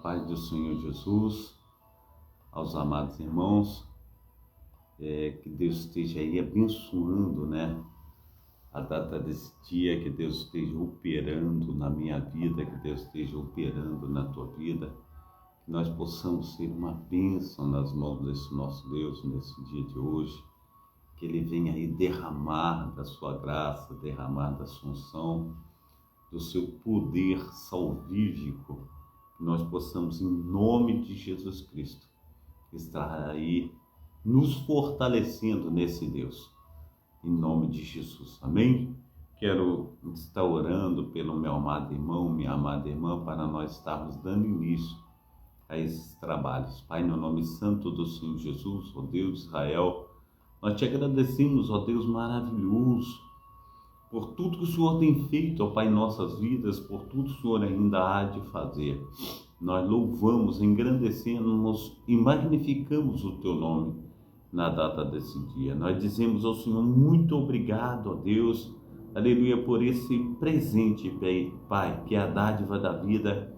paz do Senhor Jesus, aos amados irmãos, que Deus esteja aí abençoando, a data desse dia, que Deus esteja operando na minha vida, que Deus esteja operando na tua vida, que nós possamos ser uma bênção nas mãos desse nosso Deus nesse dia de hoje, que Ele venha aí derramar da sua graça, derramar da sua unção, do seu poder salvífico, que nós possamos, em nome de Jesus Cristo, estar aí nos fortalecendo nesse Deus, em nome de Jesus, amém? Quero estar orando pelo meu amado irmão, minha amada irmã, para nós estarmos dando início a esses trabalhos. Pai, no nome santo do Senhor Jesus, ó Deus de Israel, nós te agradecemos, ó Deus maravilhoso, por tudo que o Senhor tem feito, ó Pai, em nossas vidas, por tudo que o Senhor ainda há de fazer. Nós louvamos, engrandecemos e magnificamos o Teu nome na data desse dia. Nós dizemos ao Senhor, muito obrigado, ó Deus, aleluia, por esse presente, Pai, que é a dádiva da vida.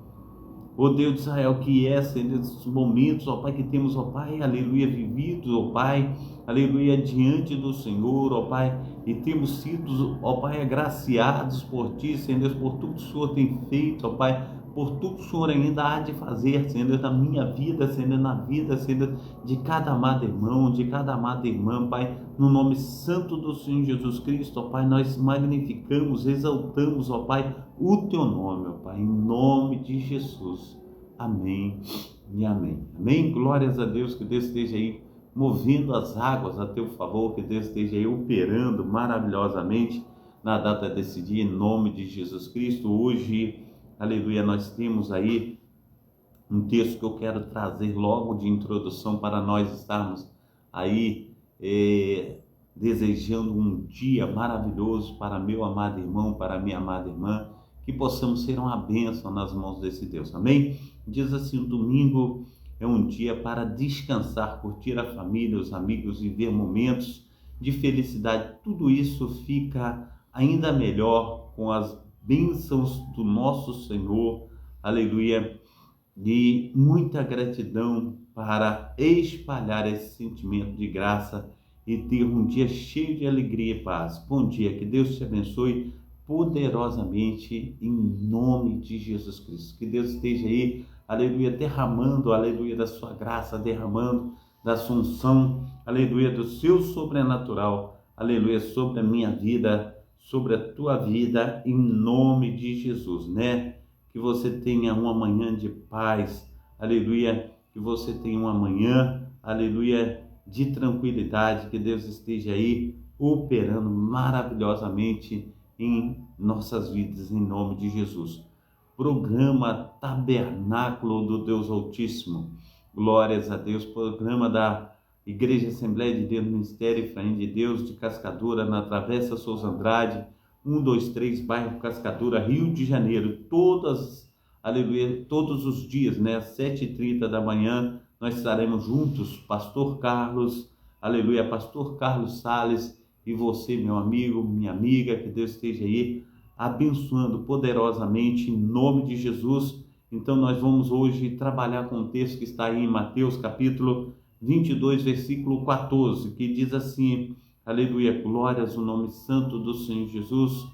Ó Deus de Israel, que é, nesses momentos, ó Pai, que temos, ó Pai, aleluia, vividos, ó Pai, aleluia, diante do Senhor, ó Pai, e temos sido, ó Pai, agraciados por Ti, Senhor, por tudo que o Senhor tem feito, ó Pai, por tudo que o Senhor ainda há de fazer, Senhor, na minha vida, Senhor, na vida, Senhor, de cada amado irmão, de cada amada irmã, Pai, no nome santo do Senhor Jesus Cristo, ó Pai, nós magnificamos, exaltamos, ó Pai, o Teu nome, ó Pai, em nome de Jesus. Amém e amém. Amém? Glórias a Deus, que Deus esteja aí movendo as águas a Teu favor, que Deus esteja aí operando maravilhosamente na data desse dia, em nome de Jesus Cristo. Hoje, aleluia, nós temos aí um texto que eu quero trazer logo de introdução para nós estarmos aí desejando um dia maravilhoso para meu amado irmão, para minha amada irmã, que possamos ser uma bênção nas mãos desse Deus, amém? Diz assim, o domingo é um dia para descansar, curtir a família, os amigos, viver momentos de felicidade. Tudo isso fica ainda melhor com as bênçãos do nosso Senhor, aleluia, e muita gratidão para espalhar esse sentimento de graça e ter um dia cheio de alegria e paz. Bom dia, que Deus te abençoe poderosamente em nome de Jesus Cristo. Que Deus esteja aí, aleluia, derramando, aleluia, da sua graça, derramando da sua unção, aleluia, do seu sobrenatural, aleluia, sobre a minha vida, sobre a tua vida, em nome de Jesus, Que você tenha uma manhã de paz, aleluia, que você tenha uma manhã, aleluia, de tranquilidade, que Deus esteja aí operando maravilhosamente em nossas vidas, em nome de Jesus. Programa Tabernáculo do Deus Altíssimo, glórias a Deus, programa da Igreja Assembleia de Deus, Ministério Efraim de Deus, de Cascadura, na Travessa Souza Andrade, 123, bairro Cascadura, Rio de Janeiro, aleluia, todos os dias, às 7h30 da manhã, nós estaremos juntos, Pastor Carlos, aleluia, Pastor Carlos Sales, e você, meu amigo, minha amiga, que Deus esteja aí abençoando poderosamente em nome de Jesus. Então nós vamos hoje trabalhar com um texto que está aí em Mateus capítulo 22, versículo 14, que diz assim, aleluia, glórias ao nome santo do Senhor Jesus.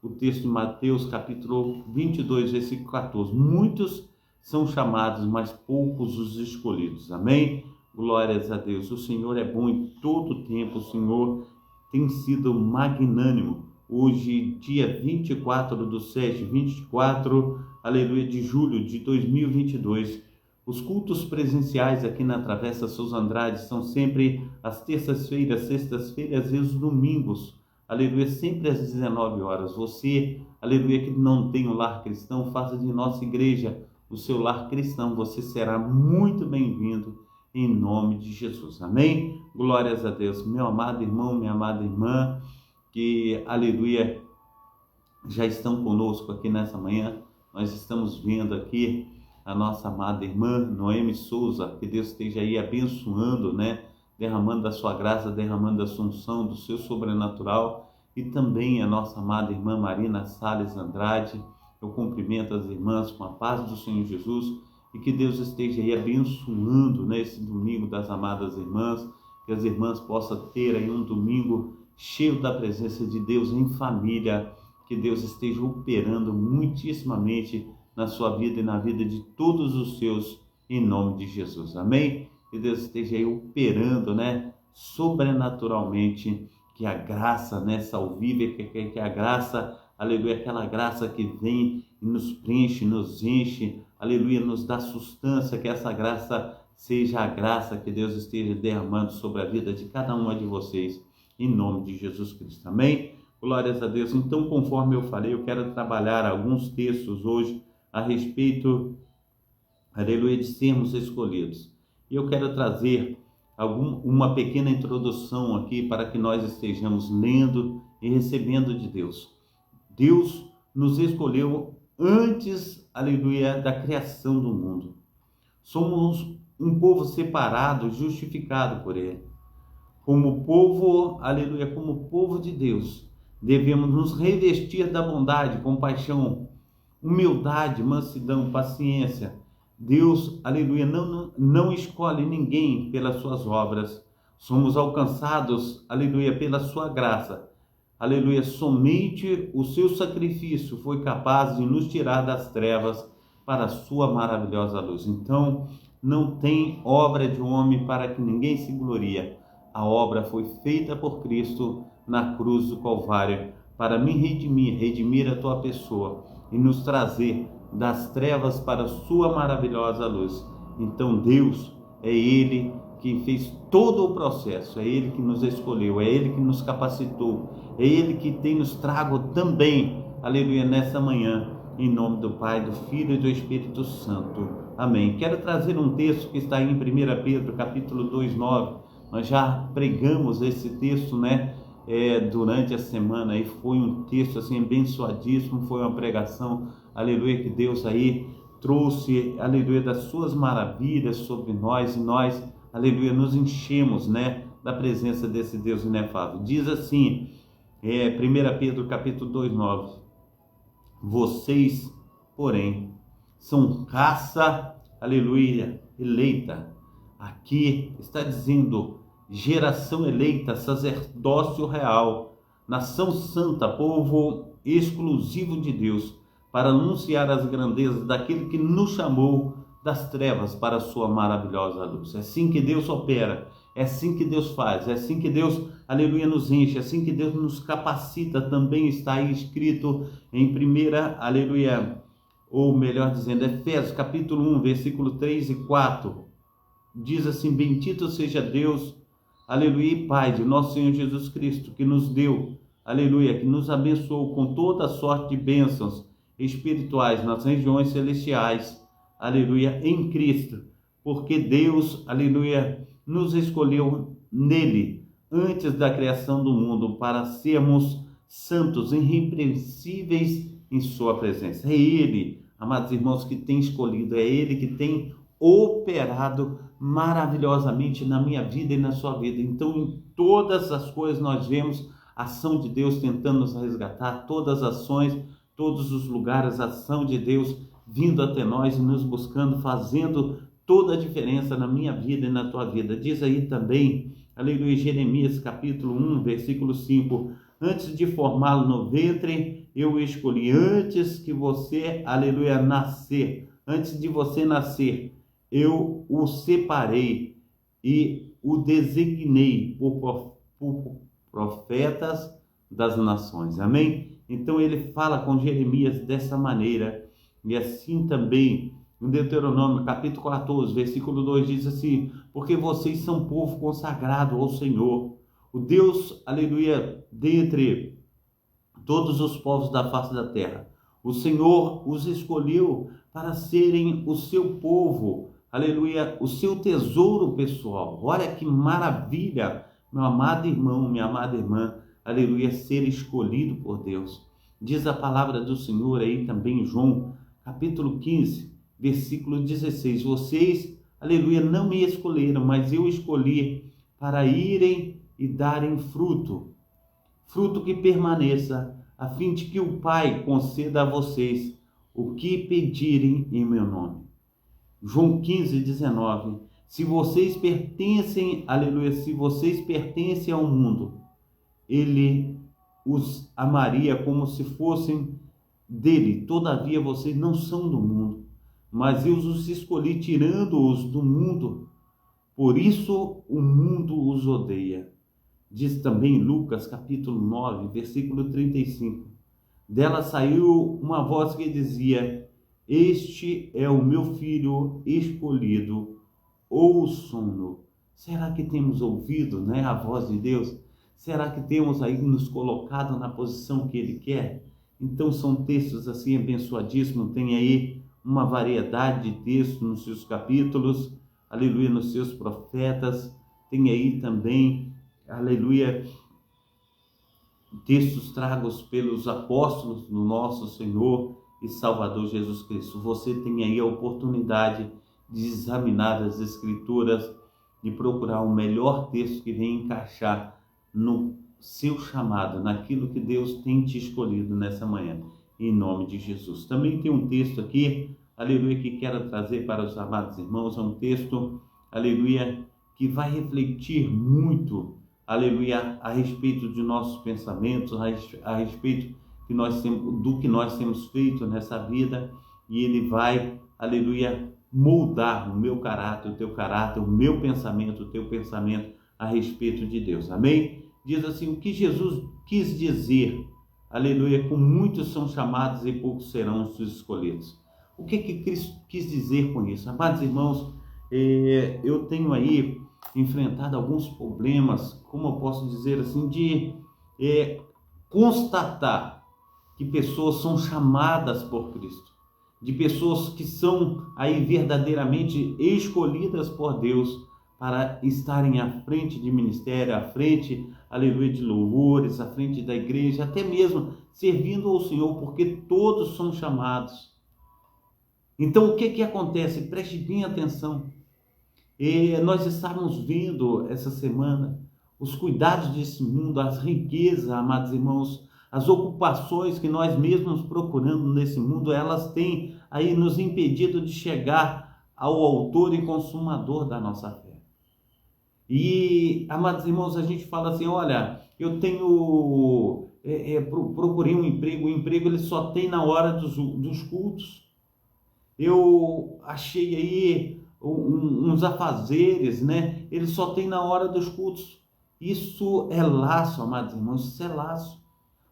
O texto de Mateus capítulo 22, versículo 14. Muitos são chamados, mas poucos os escolhidos. Amém? Glórias a Deus. O Senhor é bom em todo tempo, o Senhor tem sido magnânimo. Hoje, dia 24 aleluia, de julho de 2022, os cultos presenciais aqui na Travessa Souza Andrade são sempre às terças-feiras, sextas-feiras e os domingos, aleluia, sempre às 19 horas. Você, aleluia, que não tem um lar cristão, faça de nossa igreja o seu lar cristão, você será muito bem-vindo em nome de Jesus, amém? Glórias a Deus, meu amado irmão, minha amada irmã, que, aleluia, já estão conosco aqui nessa manhã. Nós estamos vendo aqui a nossa amada irmã Noemi Souza, que Deus esteja aí abençoando, derramando da sua graça, derramando da sua unção, do seu sobrenatural, e também a nossa amada irmã Marina Sales Andrade. Eu cumprimento as irmãs com a paz do Senhor Jesus e que Deus esteja aí abençoando nesse domingo das amadas irmãs, que as irmãs possam ter aí um domingo cheio da presença de Deus em família, que Deus esteja operando muitíssimamente na sua vida e na vida de todos os seus, em nome de Jesus, amém? Que Deus esteja aí operando, sobrenaturalmente, que a graça, salvífica, que a graça, aleluia, aquela graça que vem e nos preenche, nos enche, aleluia, nos dá sustância, que essa graça seja a graça que Deus esteja derramando sobre a vida de cada uma de vocês, em nome de Jesus Cristo, amém? Glórias a Deus. Então, conforme eu falei, eu quero trabalhar alguns textos hoje a respeito, aleluia, de sermos escolhidos. E eu quero trazer uma pequena introdução aqui para que nós estejamos lendo e recebendo de Deus. Deus nos escolheu antes, aleluia, da criação do mundo. Somos um povo separado, justificado por Ele. Como povo, aleluia, como povo de Deus, devemos nos revestir da bondade, compaixão, humildade, mansidão, paciência. Deus, aleluia, não escolhe ninguém pelas suas obras. Somos alcançados, aleluia, pela sua graça. Aleluia, somente o seu sacrifício foi capaz de nos tirar das trevas para a sua maravilhosa luz. Então, não tem obra de homem para que ninguém se glorie. A obra foi feita por Cristo na cruz do Calvário para me redimir a tua pessoa e nos trazer das trevas para a sua maravilhosa luz. Então Deus, é Ele que fez todo o processo, é Ele que nos escolheu, é Ele que nos capacitou, é Ele que tem nos trago também, aleluia, nessa manhã, em nome do Pai, do Filho e do Espírito Santo. Amém. Quero trazer um texto que está em 1 Pedro, capítulo 2:9. Nós já pregamos esse texto, durante a semana, e foi um texto assim abençoadíssimo, foi uma pregação, aleluia, que Deus aí trouxe, aleluia, das suas maravilhas sobre nós, e nós, aleluia, nos enchemos, da presença desse Deus inefável. Diz assim, 1 Pedro capítulo 2:9, vocês, porém, são raça, aleluia, eleita. Aqui está dizendo geração eleita, sacerdócio real, nação santa, povo exclusivo de Deus, para anunciar as grandezas daquele que nos chamou das trevas para a sua maravilhosa luz. É assim que Deus opera, é assim que Deus faz, é assim que Deus, aleluia, nos enche, é assim que Deus nos capacita. Também está aí escrito em Efésios capítulo 1, versículo 3 e 4, diz assim, bendito seja Deus, aleluia, e Pai de nosso Senhor Jesus Cristo, que nos deu, aleluia, que nos abençoou com toda sorte de bênçãos espirituais nas regiões celestiais, aleluia, em Cristo, porque Deus, aleluia, nos escolheu nele, antes da criação do mundo, para sermos santos, irrepreensíveis em sua presença. É Ele, amados irmãos, que tem escolhido, é Ele que tem operado maravilhosamente na minha vida e na sua vida. Então, em todas as coisas nós vemos a ação de Deus tentando nos resgatar, todas as ações, todos os lugares, a ação de Deus vindo até nós e nos buscando, fazendo toda a diferença na minha vida e na tua vida. Diz aí também, aleluia, Jeremias capítulo 1, versículo 5, antes de formá-lo no ventre, eu o escolhi, antes que você, aleluia, antes de você nascer, eu o separei e o designei por profetas das nações. Amém? Então ele fala com Jeremias dessa maneira. E assim também, em Deuteronômio capítulo 14, versículo 2, diz assim, porque vocês são povo consagrado ao Senhor, o Deus, aleluia, dentre todos os povos da face da terra. O Senhor os escolheu para serem o seu povo, aleluia, o seu tesouro pessoal. Olha que maravilha, meu amado irmão, minha amada irmã, aleluia, ser escolhido por Deus. Diz a palavra do Senhor aí também em João, capítulo 15, versículo 16. Vocês, aleluia, não me escolheram, mas eu escolhi para irem e darem fruto que permaneça, a fim de que o Pai conceda a vocês o que pedirem em meu nome. João 15:19. Se vocês pertencem, aleluia, se vocês pertencem ao mundo, ele os amaria como se fossem dele. Todavia vocês não são do mundo, mas eu os escolhi tirando-os do mundo. Por isso o mundo os odeia. Diz também Lucas capítulo 9, versículo 35. Dela saiu uma voz que dizia: este é o meu filho escolhido, ouçam-no. Será que temos ouvido, né, a voz de Deus? Será que temos aí nos colocado na posição que Ele quer? Então são textos assim abençoadíssimos, tem aí uma variedade de textos nos seus capítulos, aleluia, nos seus profetas, tem aí também, aleluia, textos tragos pelos apóstolos do nosso Senhor e Salvador Jesus Cristo. Você tem aí a oportunidade de examinar as Escrituras e procurar o melhor texto que venha encaixar no seu chamado, naquilo que Deus tem te escolhido nessa manhã, em nome de Jesus. Também tem um texto aqui, aleluia, que quero trazer para os amados irmãos, é um texto, aleluia, que vai refletir muito, aleluia, a respeito de nossos pensamentos, a respeito que nós temos, do que nós temos feito nessa vida, e ele vai, aleluia, moldar o meu caráter, o teu caráter, o meu pensamento, o teu pensamento a respeito de Deus. Amém? Diz assim, o que Jesus quis dizer, aleluia, com muitos são chamados e poucos serão os escolhidos. O que Cristo quis dizer com isso? Amados irmãos, eu tenho aí enfrentado alguns problemas, como eu posso dizer assim, de constatar que pessoas são chamadas por Cristo, de pessoas que são aí verdadeiramente escolhidas por Deus para estarem à frente de ministério, à frente, aleluia, de louvores, à frente da igreja, até mesmo servindo ao Senhor, porque todos são chamados. Então o que acontece? Preste bem atenção. Nós estávamos vendo essa semana os cuidados desse mundo, as riquezas, amados irmãos, as ocupações que nós mesmos procurando nesse mundo, elas têm aí nos impedido de chegar ao autor e consumador da nossa fé. E, amados irmãos, a gente fala assim, olha, eu procurei um emprego, o emprego ele só tem na hora dos cultos. Eu achei aí uns afazeres, né? Ele só tem na hora dos cultos. Isso é laço, amados irmãos, isso é laço.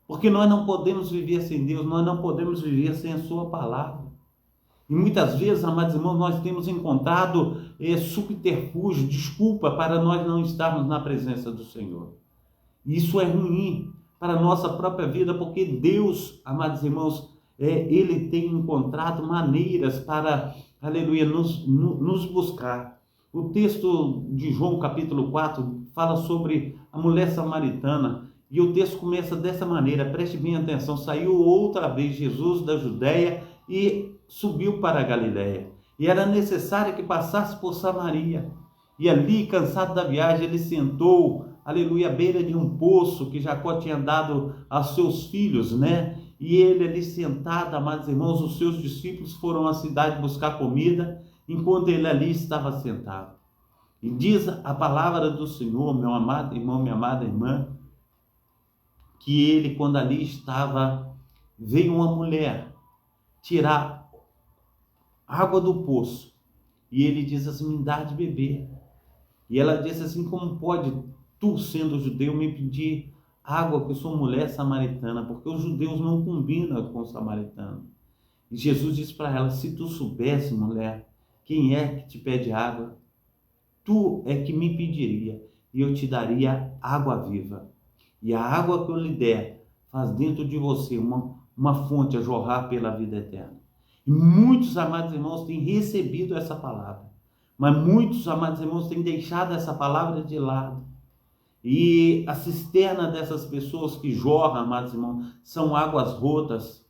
Porque nós não podemos viver sem Deus, nós não podemos viver sem a sua palavra. E muitas vezes, amados irmãos, nós temos encontrado subterfúgio, desculpa para nós não estarmos na presença do Senhor. Isso é ruim para a nossa própria vida, porque Deus, amados irmãos, Ele tem encontrado maneiras para, aleluia, nos buscar. O texto de João capítulo 4 fala sobre a mulher samaritana, e o texto começa dessa maneira, preste bem atenção, saiu outra vez Jesus da Judéia e subiu para a Galiléia, e era necessário que passasse por Samaria, e ali, cansado da viagem, ele sentou, aleluia, à beira de um poço que Jacó tinha dado aos seus filhos, né? E ele ali sentado, amados irmãos, os seus discípulos foram à cidade buscar comida, enquanto ele ali estava sentado. E diz a palavra do Senhor, meu amado irmão, minha amada irmã, que ele, quando ali estava, veio uma mulher tirar água do poço, e ele diz assim, me dá de beber. E ela disse assim, como pode tu, sendo judeu, me pedir água, que eu sou mulher samaritana, porque os judeus não combinam com os samaritanos. E Jesus disse para ela, se tu soubesse, mulher, quem é que te pede água, tu é que me pediria, e eu te daria água viva. E a água que eu lhe der, faz dentro de você uma fonte a jorrar pela vida eterna. E muitos, amados irmãos, têm recebido essa palavra, mas muitos, amados irmãos, têm deixado essa palavra de lado. E a cisterna dessas pessoas que jorram, amados irmãos, são águas rotas,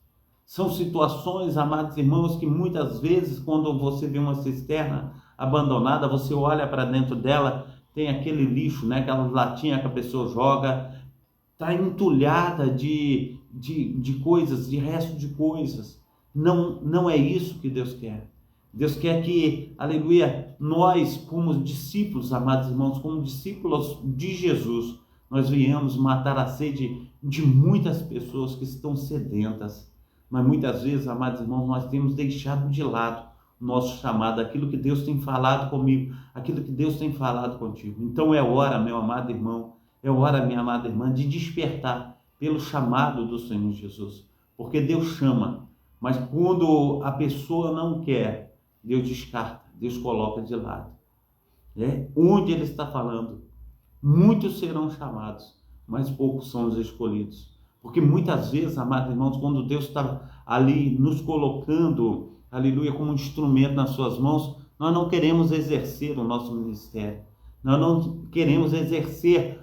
são situações, amados irmãos, que muitas vezes, quando você vê uma cisterna abandonada, você olha para dentro dela, tem aquele lixo, né? Aquela latinha que a pessoa joga, está entulhada de coisas, de resto de coisas. Não é isso que Deus quer. Deus quer que, aleluia, nós, como discípulos, amados irmãos, como discípulos de Jesus, nós venhamos matar a sede de muitas pessoas que estão sedentas. Mas muitas vezes, amados irmãos, nós temos deixado de lado o nosso chamado, aquilo que Deus tem falado comigo, aquilo que Deus tem falado contigo. Então é hora, meu amado irmão, é hora, minha amada irmã, de despertar pelo chamado do Senhor Jesus. Porque Deus chama, mas quando a pessoa não quer, Deus descarta, Deus coloca de lado. Onde Ele está falando, muitos serão chamados, mas poucos são os escolhidos. Porque muitas vezes, amados irmãos, quando Deus está ali nos colocando, aleluia, como um instrumento nas suas mãos, nós não queremos exercer o nosso ministério. Nós não queremos exercer,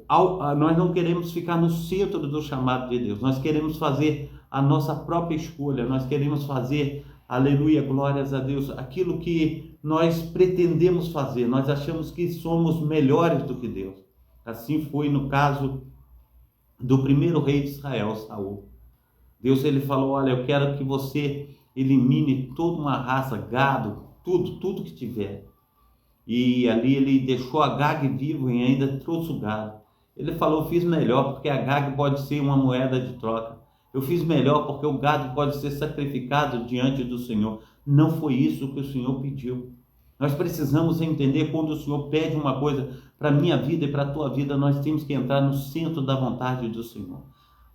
nós não queremos ficar no centro do chamado de Deus. Nós queremos fazer a nossa própria escolha, nós queremos fazer, aleluia, glórias a Deus, aquilo que nós pretendemos fazer. Nós achamos que somos melhores do que Deus. Assim foi no caso do primeiro rei de Israel, Saul. Deus, ele falou: olha, eu quero que você elimine toda uma raça, gado, tudo que tiver. E ali ele deixou Agag vivo e ainda trouxe o gado. Ele falou: eu fiz melhor porque Agag pode ser uma moeda de troca. Eu fiz melhor porque o gado pode ser sacrificado diante do Senhor. Não foi isso que o Senhor pediu. Nós precisamos entender, quando o Senhor pede uma coisa para a minha vida e para a tua vida, nós temos que entrar no centro da vontade do Senhor.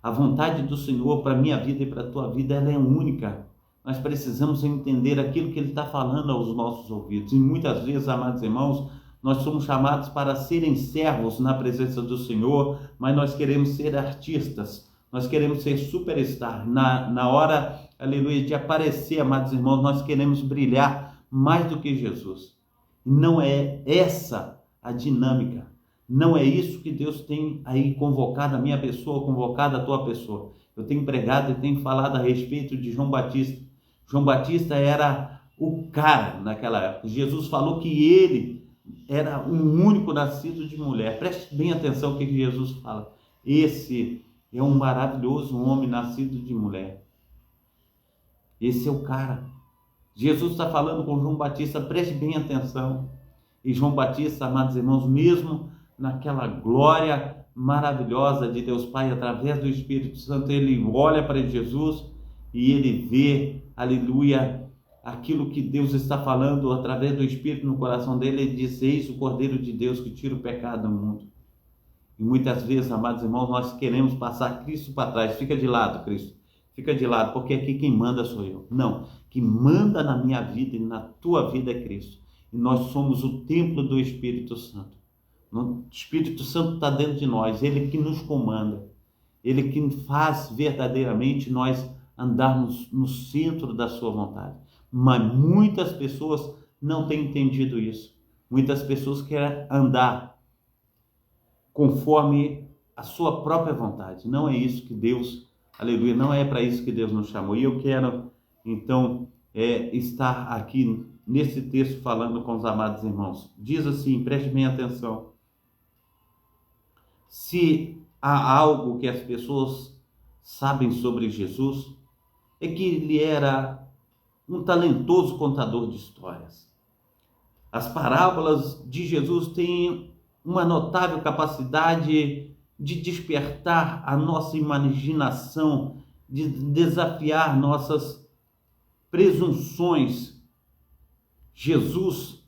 A vontade do Senhor para a minha vida e para a tua vida, ela é única. Nós precisamos entender aquilo que Ele está falando aos nossos ouvidos. E muitas vezes, amados irmãos, nós somos chamados para serem servos na presença do Senhor, mas nós queremos ser artistas, nós queremos ser superstar. Na hora, aleluia, de aparecer, amados irmãos, nós queremos brilhar mais do que Jesus. Não é essa a dinâmica. Não é isso que Deus tem aí convocado a minha pessoa, convocado a tua pessoa. Eu tenho pregado e tenho falado a respeito de João Batista. João Batista era o cara naquela época. Jesus falou que ele era um único nascido de mulher. Preste bem atenção o que Jesus fala. Esse é um maravilhoso homem nascido de mulher. Esse é o cara. Jesus está falando com João Batista, preste bem atenção. E João Batista, amados irmãos, mesmo naquela glória maravilhosa de Deus Pai, através do Espírito Santo, ele olha para Jesus e ele vê, aleluia, aquilo que Deus está falando através do Espírito no coração dele. Ele diz: eis o Cordeiro de Deus que tira o pecado do mundo. E muitas vezes, amados irmãos, nós queremos passar Cristo para trás. Fica de lado, Cristo. Fica de lado, porque aqui quem manda sou eu. Não, quem manda na minha vida e na tua vida é Cristo. E nós somos o templo do Espírito Santo. O Espírito Santo está dentro de nós, Ele que nos comanda. Ele que faz verdadeiramente nós andarmos no centro da sua vontade. Mas muitas pessoas não têm entendido isso. Muitas pessoas querem andar conforme a sua própria vontade. Não é isso que Deus, aleluia, não é para isso que Deus nos chamou. E eu quero, então, estar aqui nesse texto falando com os amados irmãos. Diz assim, preste bem atenção. Se há algo que as pessoas sabem sobre Jesus, é que ele era um talentoso contador de histórias. As parábolas de Jesus têm uma notável capacidade de despertar a nossa imaginação, de desafiar nossas presunções. Jesus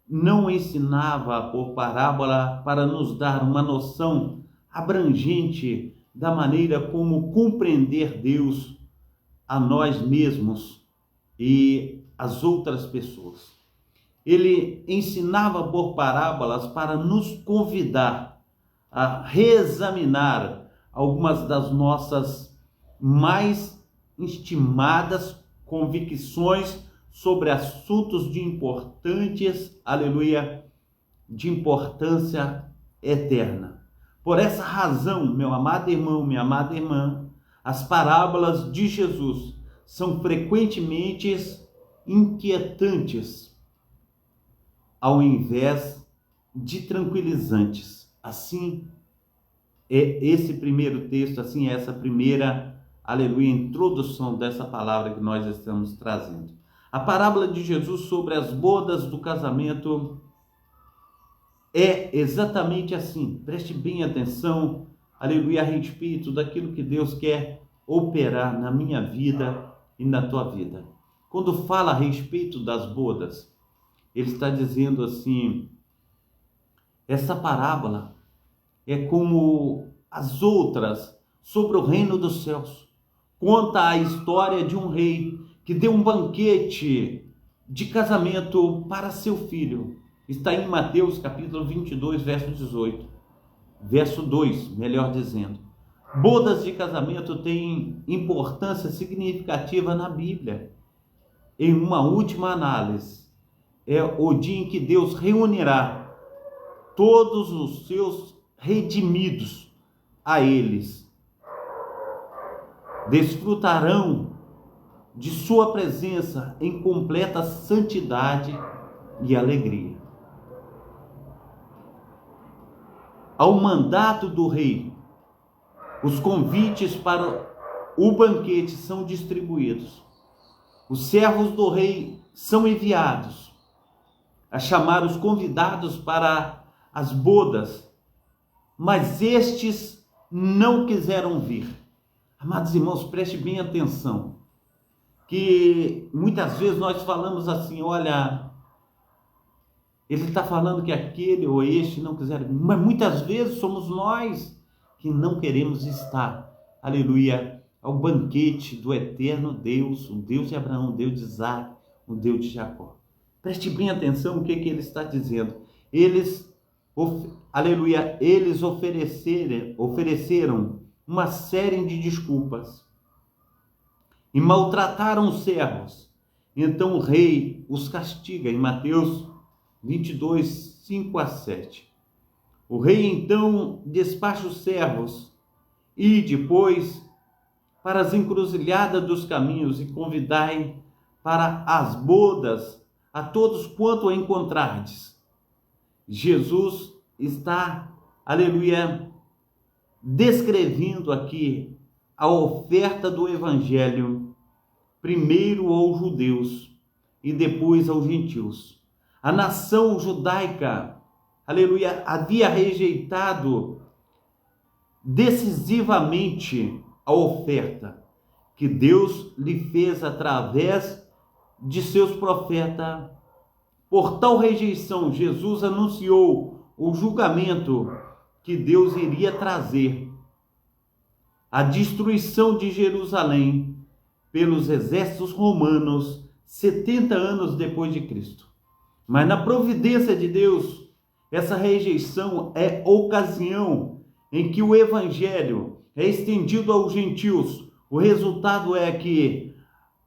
não ensinava por parábola para nos dar uma noção abrangente da maneira como compreender Deus, a nós mesmos e as outras pessoas. Ele ensinava por parábolas para nos convidar a reexaminar algumas das nossas mais estimadas convicções sobre assuntos de importantes, aleluia, de importância eterna. Por essa razão, meu amado irmão, minha amada irmã, as parábolas de Jesus são frequentemente inquietantes, ao invés de tranquilizantes. Assim é esse primeiro texto, assim é essa primeira, aleluia, introdução dessa palavra que nós estamos trazendo. A parábola de Jesus sobre as bodas do casamento é exatamente assim. Preste bem atenção, aleluia, a respeito daquilo que Deus quer operar na minha vida e na tua vida. Quando fala a respeito das bodas, ele está dizendo assim: essa parábola é como as outras sobre o reino dos céus. Conta a história de um rei que deu um banquete de casamento para seu filho. Está em Mateus capítulo 22, verso 18. Verso 2, melhor dizendo. Bodas de casamento têm importância significativa na Bíblia. Em uma última análise, é o dia em que Deus reunirá todos os seus redimidos a eles. Desfrutarão de sua presença em completa santidade e alegria. Ao mandato do rei, os convites para o banquete são distribuídos. Os servos do rei são enviados a chamar os convidados para as bodas, mas estes não quiseram vir. Amados irmãos, preste bem atenção, que muitas vezes nós falamos assim: olha, ele está falando que aquele ou este não quiseram vir, mas muitas vezes somos nós que não queremos estar, aleluia, ao banquete do eterno Deus, o Deus de Abraão, o Deus de Isaac, o Deus de Jacó. Preste bem atenção o que ele está dizendo. Eles ofereceram uma série de desculpas e maltrataram os servos. Então o rei os castiga em Mateus 22, 5 a 7. O rei então despacha os servos e depois para as encruzilhadas dos caminhos e convidai para as bodas a todos quanto encontrardes. Jesus está, aleluia, descrevendo aqui a oferta do evangelho, primeiro aos judeus e depois aos gentios. A nação judaica, aleluia, havia rejeitado decisivamente a oferta que Deus lhe fez através de seus profetas. Por tal rejeição, Jesus anunciou o julgamento que Deus iria trazer, a destruição de Jerusalém pelos exércitos romanos 70 anos depois de Cristo. Mas na providência de Deus, essa rejeição é ocasião em que o evangelho é estendido aos gentios. O resultado é que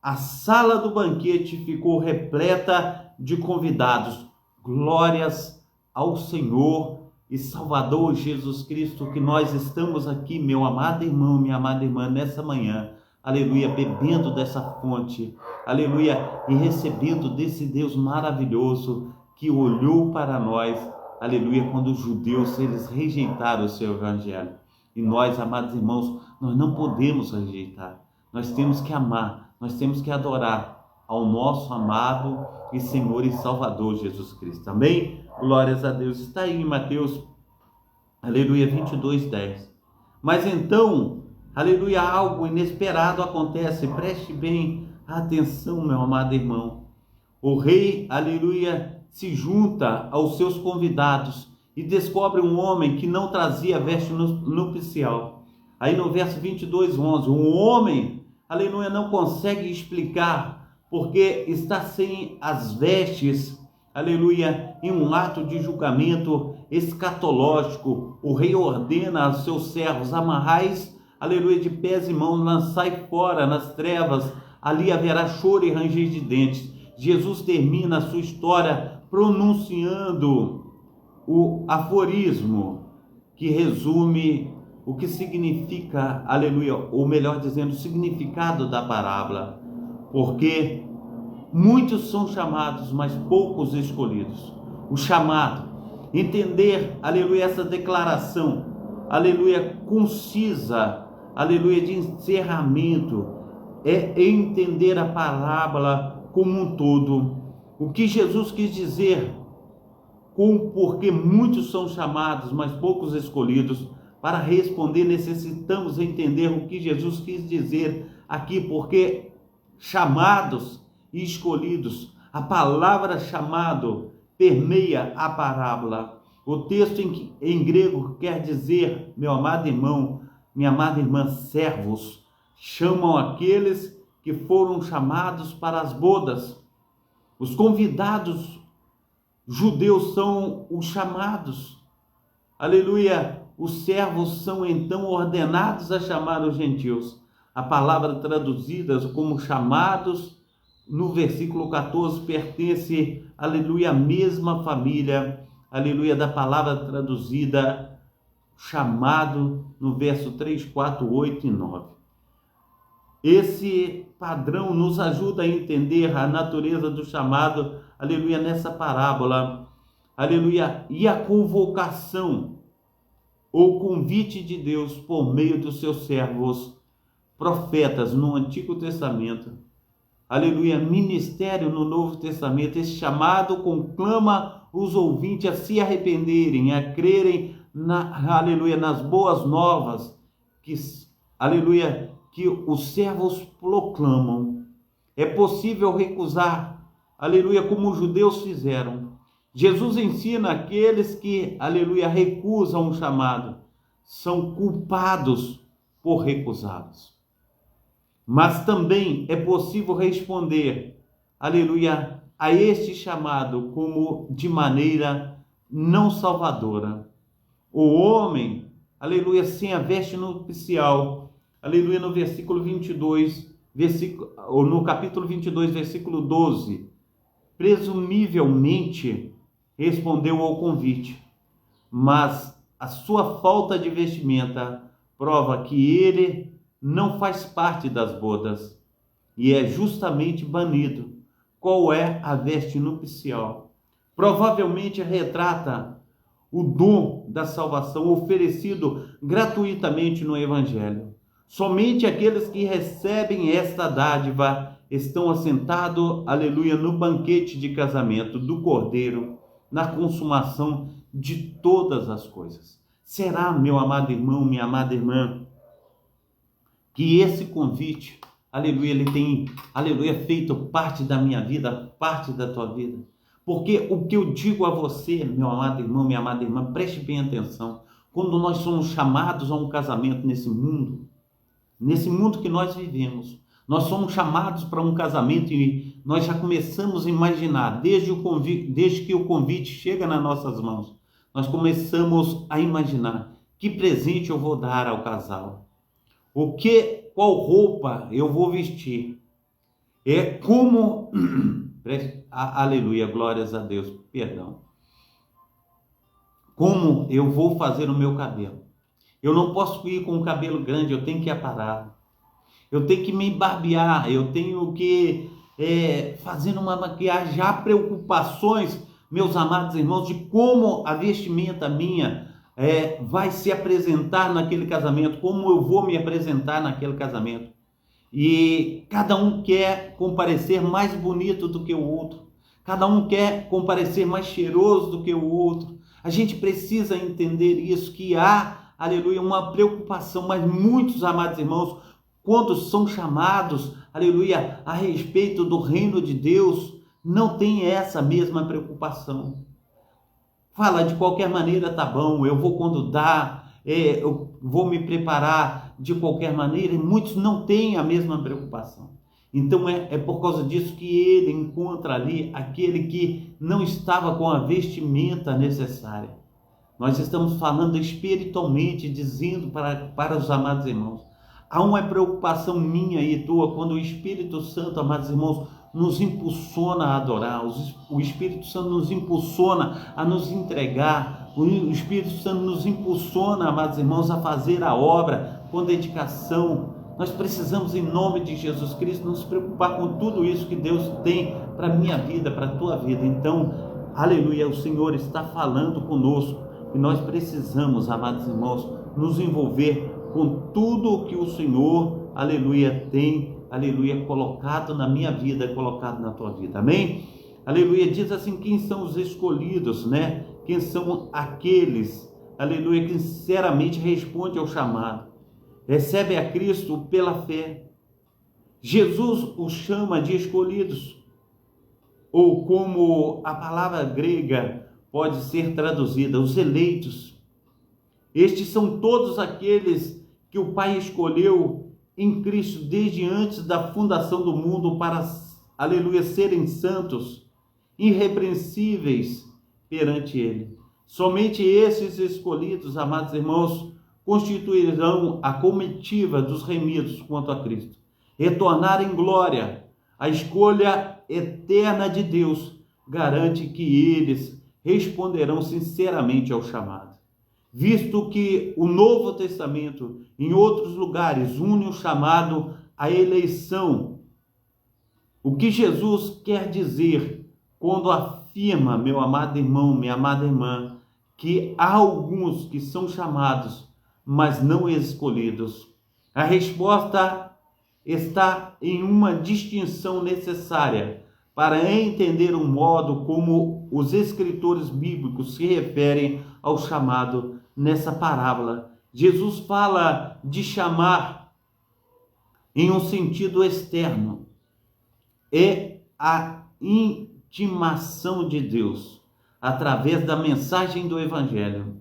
a sala do banquete ficou repleta de convidados. Glórias ao Senhor e Salvador Jesus Cristo, que nós estamos aqui, meu amado irmão, minha amada irmã, nessa manhã, aleluia, bebendo dessa fonte, aleluia, e recebendo desse Deus maravilhoso que olhou para nós, aleluia, quando os judeus, eles rejeitaram o seu evangelho. E nós, amados irmãos, nós não podemos rejeitar, nós temos que amar, nós temos que adorar ao nosso amado e Senhor e Salvador Jesus Cristo. Amém? Glórias a Deus. Está aí em Mateus, aleluia, 22, 10. Mas então, aleluia, algo inesperado acontece. Preste bem atenção, meu amado irmão. O rei, aleluia, se junta aos seus convidados e descobre um homem que não trazia veste nupcial. Aí no verso 22, 11, um homem, aleluia, não consegue explicar porque está sem as vestes, aleluia, em um ato de julgamento escatológico. O rei ordena aos seus servos: amarrais, aleluia, de pés e mãos, lançai fora nas trevas, ali haverá choro e ranger de dentes. Jesus termina a sua história pronunciando o aforismo que resume o que significa, aleluia, ou melhor dizendo, o significado da parábola. Porque muitos são chamados, mas poucos escolhidos. O chamado, entender, aleluia, essa declaração, aleluia, concisa, aleluia, de encerramento, é entender a parábola como um todo. O que Jesus quis dizer porque muitos são chamados, mas poucos escolhidos. Para responder, necessitamos entender o que Jesus quis dizer aqui, porque chamados e escolhidos, a palavra chamado permeia a parábola. O texto em grego quer dizer, meu amado irmão, minha amada irmã, servos, chamam aqueles que foram chamados para as bodas. Os convidados judeus são os chamados. Aleluia! Os servos são então ordenados a chamar os gentios. A palavra traduzida como chamados, no versículo 14, pertence, aleluia, à mesma família, aleluia, da palavra traduzida chamado, no verso 3, 4, 8 e 9. Esse padrão nos ajuda a entender a natureza do chamado, aleluia, nessa parábola, aleluia, e a convocação ou convite de Deus por meio dos seus servos, profetas no Antigo Testamento, aleluia, ministério no Novo Testamento. Esse chamado conclama os ouvintes a se arrependerem, a crerem aleluia, nas boas novas, aleluia, que os servos proclamam. É possível recusar, aleluia, como os judeus fizeram. Jesus ensina aqueles que, aleluia, recusam o chamado, são culpados por recusá-los. Mas também é possível responder, aleluia, a este chamado como de maneira não salvadora. O homem, aleluia, sem a veste nupcial, aleluia, no versículo 22, ou no capítulo 22, versículo 12, presumivelmente respondeu ao convite, mas a sua falta de vestimenta prova que ele não faz parte das bodas e é justamente banido. Qual é a veste nupcial? Provavelmente retrata o dom da salvação oferecido gratuitamente no Evangelho. Somente aqueles que recebem esta dádiva estão assentados, aleluia, no banquete de casamento do Cordeiro, na consumação de todas as coisas. Será, meu amado irmão, minha amada irmã, que esse convite, aleluia, ele tem, aleluia, feito parte da minha vida, parte da tua vida? Porque o que eu digo a você, meu amado irmão, minha amada irmã, preste bem atenção. Quando nós somos chamados a um casamento nesse mundo que nós vivemos, nós somos chamados para um casamento e nós já começamos a imaginar, desde que o convite chega nas nossas mãos, nós começamos a imaginar que presente eu vou dar ao casal, qual roupa eu vou vestir, como, aleluia, glórias a Deus, perdão, como eu vou fazer o meu cabelo. Eu não posso ir com o cabelo grande, eu tenho que aparar. Eu tenho que me barbear, eu tenho que fazer uma maquiagem. Há preocupações, meus amados irmãos, de como a vestimenta minha vai se apresentar naquele casamento, como eu vou me apresentar naquele casamento. E cada um quer comparecer mais bonito do que o outro. Cada um quer comparecer mais cheiroso do que o outro. A gente precisa entender isso, que há, aleluia, uma preocupação, mas muitos, amados irmãos, quando são chamados, aleluia, a respeito do reino de Deus, não tem essa mesma preocupação. Fala, de qualquer maneira tá bom, eu vou quando dá, eu vou me preparar de qualquer maneira, e muitos não têm a mesma preocupação. Então é por causa disso que ele encontra ali aquele que não estava com a vestimenta necessária. Nós estamos falando espiritualmente, dizendo para os amados irmãos, há uma preocupação minha e tua quando o Espírito Santo, amados irmãos, nos impulsiona a adorar, o Espírito Santo nos impulsiona a nos entregar, o Espírito Santo nos impulsiona, amados irmãos, a fazer a obra com dedicação. Nós precisamos, em nome de Jesus Cristo, nos preocupar com tudo isso que Deus tem para a minha vida, para a tua vida. Então, aleluia, o Senhor está falando conosco e nós precisamos, amados irmãos, nos envolver com tudo o que o Senhor, aleluia, tem aleluia, colocado na minha vida, colocado na tua vida, amém? Aleluia, diz assim, quem são os escolhidos, né? Quem são aqueles, aleluia, que sinceramente respondem ao chamado, recebe a Cristo pela fé. Jesus os chama de escolhidos, ou como a palavra grega pode ser traduzida, os eleitos. Estes são todos aqueles que o Pai escolheu em Cristo desde antes da fundação do mundo para, aleluia, serem santos, irrepreensíveis perante Ele. Somente esses escolhidos, amados irmãos, constituirão a comitiva dos remidos quanto a Cristo. Retornar em glória, a escolha eterna de Deus garante que eles responderão sinceramente ao chamado. Visto que o Novo Testamento, em outros lugares, une o chamado à eleição. O que Jesus quer dizer quando afirma, meu amado irmão, minha amada irmã, que há alguns que são chamados, mas não escolhidos? A resposta está em uma distinção necessária para entender o modo como os escritores bíblicos se referem ao chamado nessa parábola. Jesus fala de chamar em um sentido externo. É a intimação de Deus através da mensagem do Evangelho.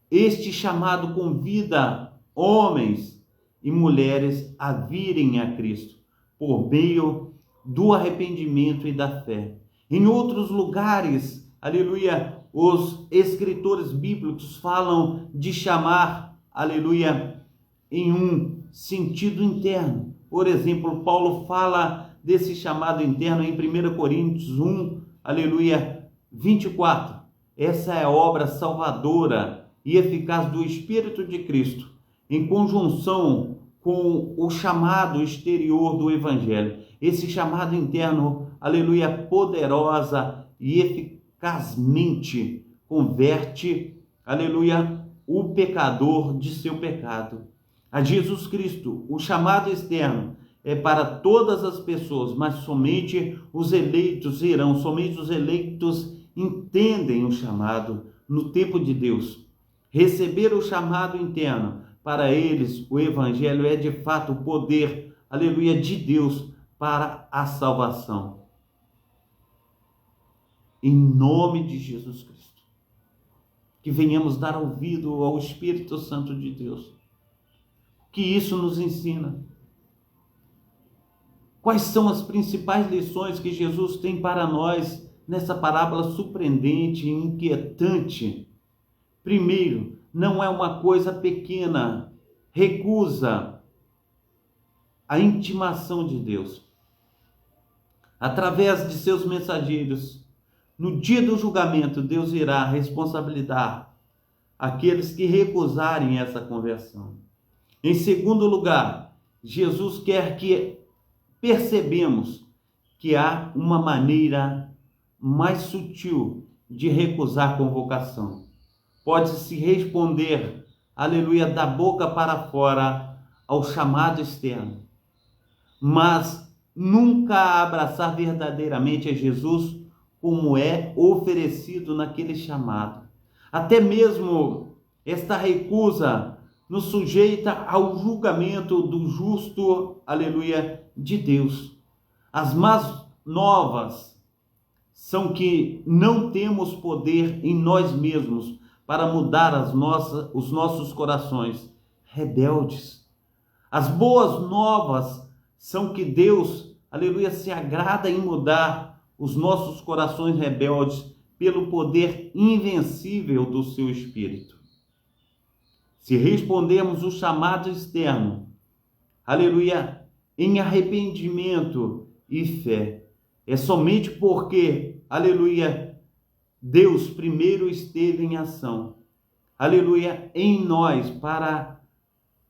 Este chamado convida homens e mulheres a virem a Cristo por meio do arrependimento e da fé. Em outros lugares, aleluia, os escritores bíblicos falam de chamar, aleluia, em um sentido interno. Por exemplo, Paulo fala desse chamado interno em 1 Coríntios 1, aleluia, 24. Essa é a obra salvadora e eficaz do Espírito de Cristo, em conjunção com o chamado exterior do Evangelho. Esse chamado interno, aleluia, poderosa e eficazmente converte, aleluia, o pecador de seu pecado a Jesus Cristo. O chamado externo é para todas as pessoas, mas somente os eleitos irão, somente os eleitos entendem o chamado no tempo de Deus. Receber o chamado interno, para eles o Evangelho é de fato o poder, aleluia, de Deus para a salvação. Em nome de Jesus Cristo, que venhamos dar ouvido ao Espírito Santo de Deus. Que isso nos ensina. Quais são as principais lições que Jesus tem para nós nessa parábola surpreendente e inquietante? Primeiro, não é uma coisa pequena, recusa a intimação de Deus. Através de seus mensageiros, no dia do julgamento, Deus irá responsabilizar aqueles que recusarem essa conversão. Em segundo lugar, Jesus quer que percebemos que há uma maneira mais sutil de recusar convocação. Pode-se responder, aleluia, da boca para fora ao chamado externo, mas nunca abraçar verdadeiramente a Jesus como é oferecido naquele chamado. Até mesmo esta recusa nos sujeita ao julgamento do justo, aleluia, de Deus. As más novas são que não temos poder em nós mesmos para mudar os nossos corações rebeldes. As boas novas são que Deus, aleluia, se agrada em mudar os nossos corações rebeldes pelo poder invencível do seu Espírito. Se respondermos o chamado externo, aleluia, em arrependimento e fé, é somente porque, aleluia, Deus primeiro esteve em ação, aleluia, em nós para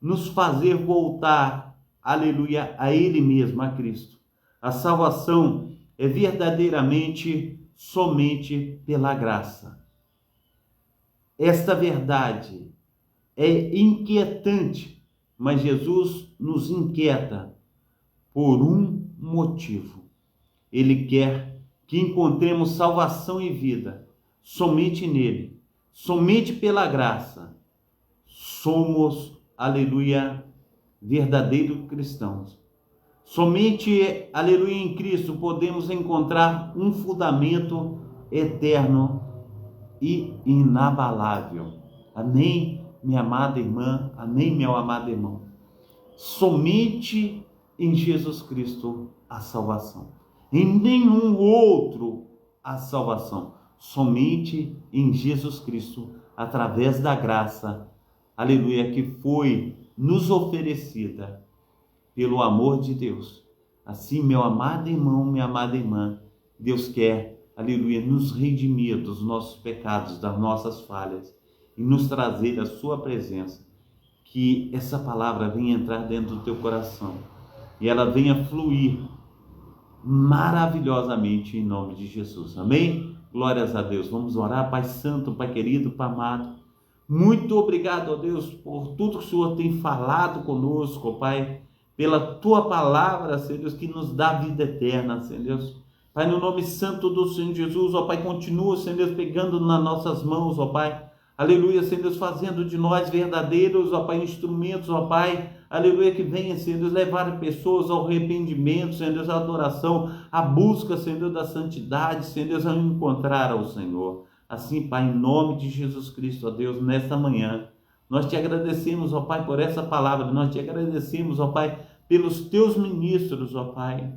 nos fazer voltar, aleluia, a Ele mesmo, a Cristo. A salvação é verdadeiramente somente pela graça. Esta verdade é inquietante, mas Jesus nos inquieta por um motivo. Ele quer que encontremos salvação e vida somente nele, somente pela graça. Somos, aleluia, verdadeiros cristãos. Somente, aleluia, em Cristo podemos encontrar um fundamento eterno e inabalável. Amém, minha amada irmã? Amém, meu amado irmão? Somente em Jesus Cristo a salvação. Em nenhum outro a salvação. Somente em Jesus Cristo, através da graça, aleluia, que foi nos oferecida pelo amor de Deus. Assim, meu amado irmão, minha amada irmã, Deus quer, aleluia, nos redimir dos nossos pecados, das nossas falhas e nos trazer a sua presença. Que essa palavra venha entrar dentro do teu coração e ela venha fluir maravilhosamente em nome de Jesus. Amém? Glórias a Deus. Vamos orar. Pai Santo, Pai querido, Pai amado, muito obrigado, ó Deus, por tudo que o Senhor tem falado conosco, ó Pai, pela Tua palavra, Senhor Deus, que nos dá vida eterna, Senhor Deus. Pai, no nome santo do Senhor Jesus, ó Pai, continua, Senhor Deus, pegando nas nossas mãos, ó Pai, aleluia, Senhor Deus, fazendo de nós verdadeiros, ó Pai, instrumentos, ó Pai, aleluia, que venha, Senhor Deus, levar pessoas ao arrependimento, Senhor Deus, à adoração, à busca, Senhor Deus, da santidade, Senhor Deus, a encontrar ao Senhor. Assim, Pai, em nome de Jesus Cristo, ó Deus, nesta manhã, nós te agradecemos, ó Pai, por essa palavra, nós te agradecemos, ó Pai, pelos teus ministros, ó Pai,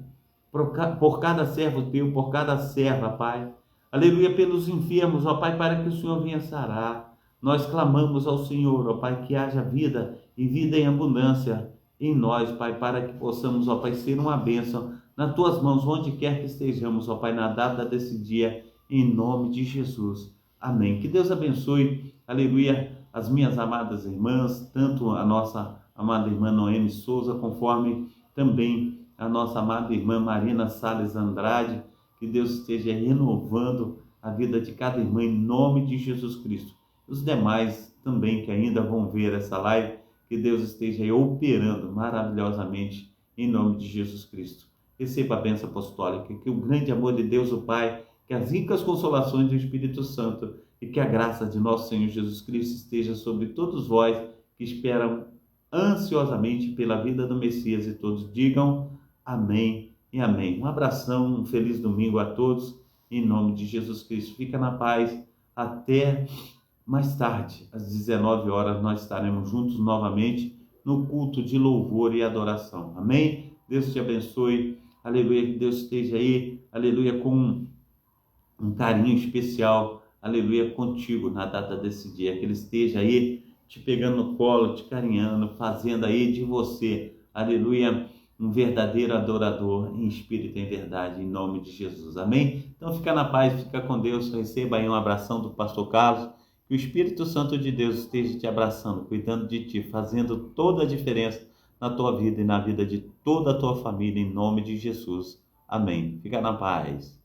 por cada servo teu, por cada serva, Pai, aleluia, pelos enfermos, ó Pai, para que o Senhor venha sarar. Nós clamamos ao Senhor, ó Pai, que haja vida e vida em abundância em nós, Pai, para que possamos, ó Pai, ser uma bênção nas tuas mãos, onde quer que estejamos, ó Pai, na data desse dia, em nome de Jesus. Amém. Que Deus abençoe, aleluia, as minhas amadas irmãs, tanto a nossa amada irmã Noemi Souza, conforme também a nossa amada irmã Marina Salles Andrade. Que Deus esteja renovando a vida de cada irmã em nome de Jesus Cristo. Os demais também que ainda vão ver essa live, que Deus esteja aí operando maravilhosamente em nome de Jesus Cristo. Receba a bênção apostólica, que o grande amor de Deus, o Pai, que as ricas consolações do Espírito Santo e que a graça de nosso Senhor Jesus Cristo esteja sobre todos vós que esperam ansiosamente pela vida do Messias, e todos digam amém e amém. Um abração, um feliz domingo a todos, em nome de Jesus Cristo. Fica na paz, até mais tarde, às 19 horas, nós estaremos juntos novamente no culto de louvor e adoração. Amém? Deus te abençoe, aleluia, que Deus esteja aí, aleluia, com um carinho especial, aleluia, contigo na data desse dia, que Ele esteja aí te pegando no colo, te carinhando, fazendo aí de você, aleluia, um verdadeiro adorador em espírito e em verdade, em nome de Jesus. Amém? Então fica na paz, fica com Deus, receba aí um abração do pastor Carlos, que o Espírito Santo de Deus esteja te abraçando, cuidando de ti, fazendo toda a diferença na tua vida e na vida de toda a tua família, em nome de Jesus. Amém. Fica na paz.